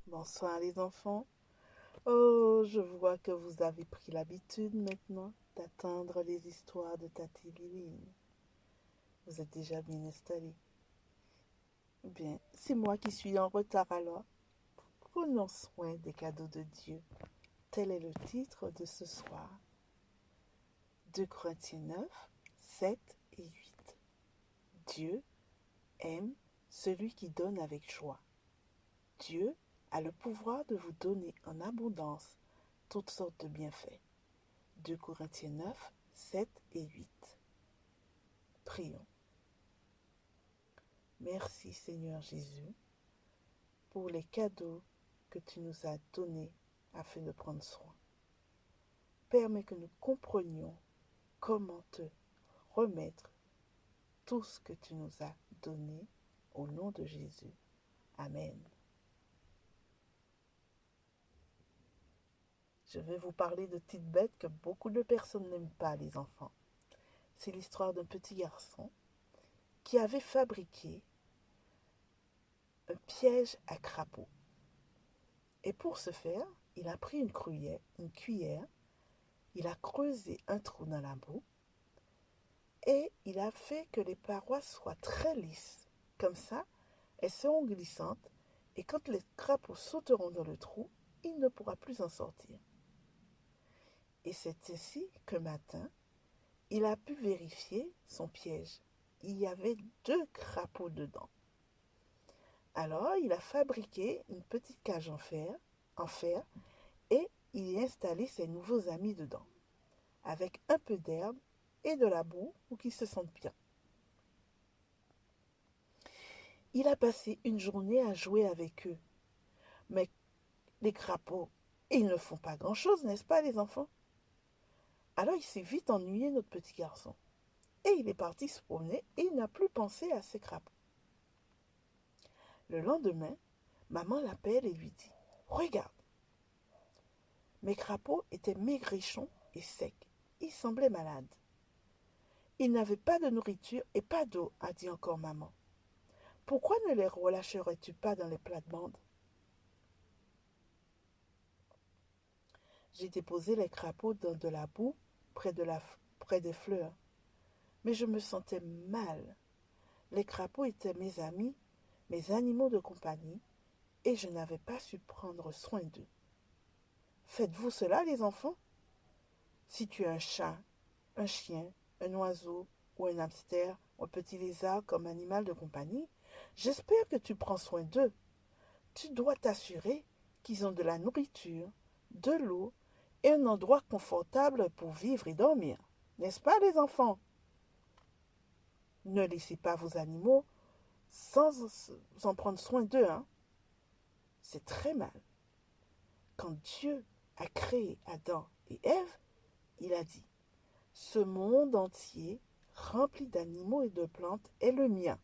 Bonsoir les enfants. Oh, je vois que vous avez pris l'habitude maintenant d'attendre les histoires de Tati Liline. Vous êtes déjà bien installés. Bien, c'est moi qui suis en retard alors. Prenons soin des cadeaux de Dieu. Tel est le titre de ce soir. 2 Corinthiens 9, 7 et 8. Dieu aime celui qui donne avec joie. Dieu a le pouvoir de vous donner en abondance toutes sortes de bienfaits. 2 Corinthiens 9, 7 et 8. Prions. Merci Seigneur Jésus pour les cadeaux que tu nous as donnés afin de prendre soin. Permets que nous comprenions comment te remettre tout ce que tu nous as donné au nom de Jésus. Amen. Je vais vous parler de petites bêtes que beaucoup de personnes n'aiment pas, les enfants. C'est l'histoire d'un petit garçon qui avait fabriqué un piège à crapaud. Et pour ce faire, il a pris une cuillère, il a creusé un trou dans la boue et il a fait que les parois soient très lisses. Comme ça, elles seront glissantes et quand les crapauds sauteront dans le trou, il ne pourra plus en sortir. Et c'est ainsi qu'un matin, il a pu vérifier son piège. Il y avait 2 crapauds dedans. Alors, il a fabriqué une petite cage en fer et il y a installé ses nouveaux amis dedans, avec un peu d'herbe et de la boue pour qu'ils se sentent bien. Il a passé une journée à jouer avec eux. Mais les crapauds, ils ne font pas grand-chose, n'est-ce pas les enfants? Alors il s'est vite ennuyé, notre petit garçon. Et il est parti se promener et il n'a plus pensé à ces crapauds. Le lendemain, maman l'appelle et lui dit: Regarde, mes crapauds étaient maigrichons et secs. Ils semblaient malades. Ils n'avaient pas de nourriture et pas d'eau, a dit encore maman. Pourquoi ne les relâcherais-tu pas dans les plates-bandes? J'ai déposé les crapauds dans de la boue près des fleurs, mais je me sentais mal. Les crapauds étaient mes amis, mes animaux de compagnie, et je n'avais pas su prendre soin d'eux. Faites-vous cela, les enfants? Si tu as un chat, un chien, un oiseau ou un hamster ou un petit lézard comme animal de compagnie, j'espère que tu prends soin d'eux. Tu dois t'assurer qu'ils ont de la nourriture, de l'eau et un endroit confortable pour vivre et dormir. N'est-ce pas, les enfants? Ne laissez pas vos animaux sans en prendre soin d'eux, hein? C'est très mal. Quand Dieu a créé Adam et Ève, il a dit: ce monde entier, rempli d'animaux et de plantes, est le mien.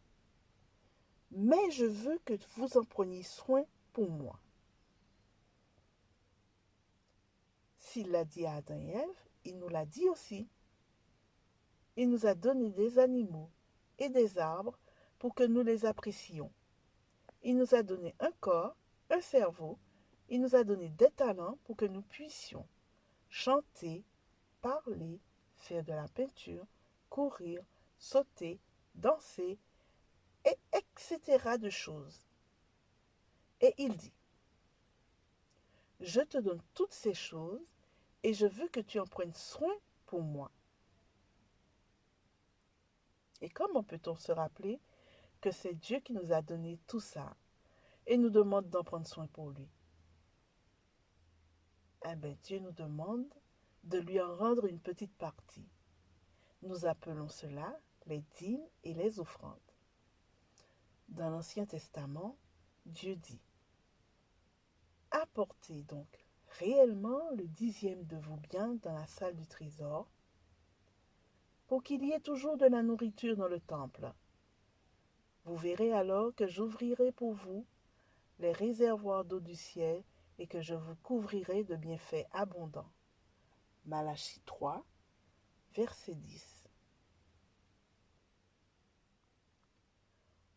Mais je veux que vous en preniez soin pour moi. S'il l'a dit à Adam et Ève, il nous l'a dit aussi. Il nous a donné des animaux et des arbres pour que nous les apprécions. Il nous a donné un corps, un cerveau. Il nous a donné des talents pour que nous puissions chanter, parler, faire de la peinture, courir, sauter, danser, et etc. de choses. Et il dit: je te donne toutes ces choses et je veux que tu en prennes soin pour moi. Et comment peut-on se rappeler que c'est Dieu qui nous a donné tout ça et nous demande d'en prendre soin pour lui? Eh bien, Dieu nous demande de lui en rendre une petite partie. Nous appelons cela les dîmes et les offrandes. Dans l'Ancien Testament, Dieu dit: apportez donc réellement le 10e de vos biens dans la salle du trésor, pour qu'il y ait toujours de la nourriture dans le temple. Vous verrez alors que j'ouvrirai pour vous les réservoirs d'eau du ciel et que je vous couvrirai de bienfaits abondants. Malachie 3, verset 10.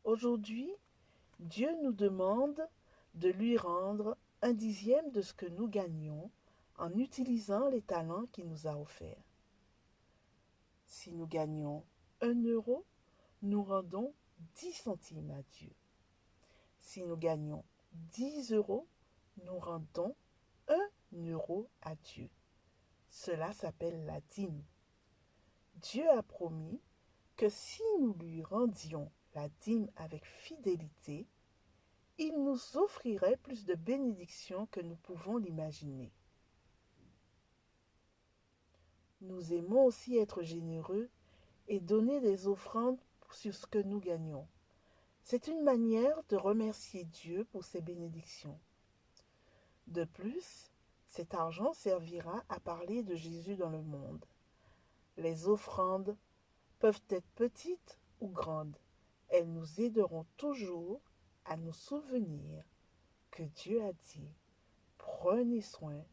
Aujourd'hui, Dieu nous demande de lui rendre un dixième de ce que nous gagnons en utilisant les talents qu'il nous a offerts. Si nous gagnons 1 euro, nous rendons 10 centimes à Dieu. Si nous gagnons 10 euros, nous rendons 1 euro à Dieu. Cela s'appelle la dîme. Dieu a promis que si nous lui rendions la dîme avec fidélité, il nous offrirait plus de bénédictions que nous pouvons l'imaginer. Nous aimons aussi être généreux et donner des offrandes sur ce que nous gagnons. C'est une manière de remercier Dieu pour ses bénédictions. De plus, cet argent servira à parler de Jésus dans le monde. Les offrandes peuvent être petites ou grandes. Elles nous aideront toujours à nous souvenir que Dieu a dit « Prenez soin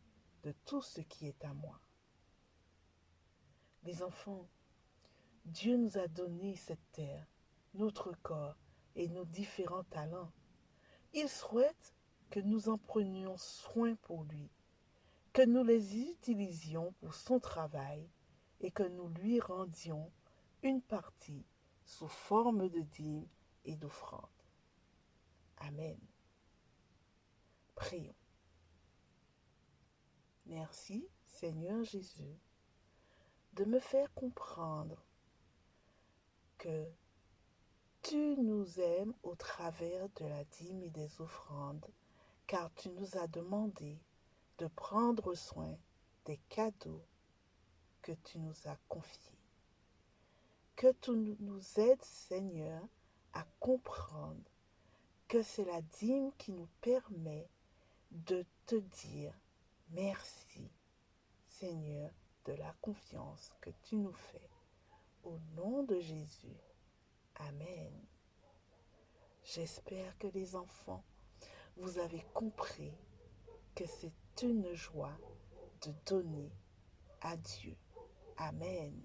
de tout ce qui est à moi ». Les enfants, Dieu nous a donné cette terre, notre corps et nos différents talents. Il souhaite que nous en prenions soin pour lui, que nous les utilisions pour son travail et que nous lui rendions une partie sous forme de dîme et d'offrande. Amen. Prions. Merci, Seigneur Jésus, de me faire comprendre que tu nous aimes au travers de la dîme et des offrandes, car tu nous as demandé de prendre soin des cadeaux que tu nous as confiés. Que tu nous aides, Seigneur, à comprendre que c'est la dîme qui nous permet de te dire merci, Seigneur, de la confiance que tu nous fais. Au nom de Jésus. Amen. J'espère que les enfants, vous avez compris que c'est une joie de donner à Dieu. Amen.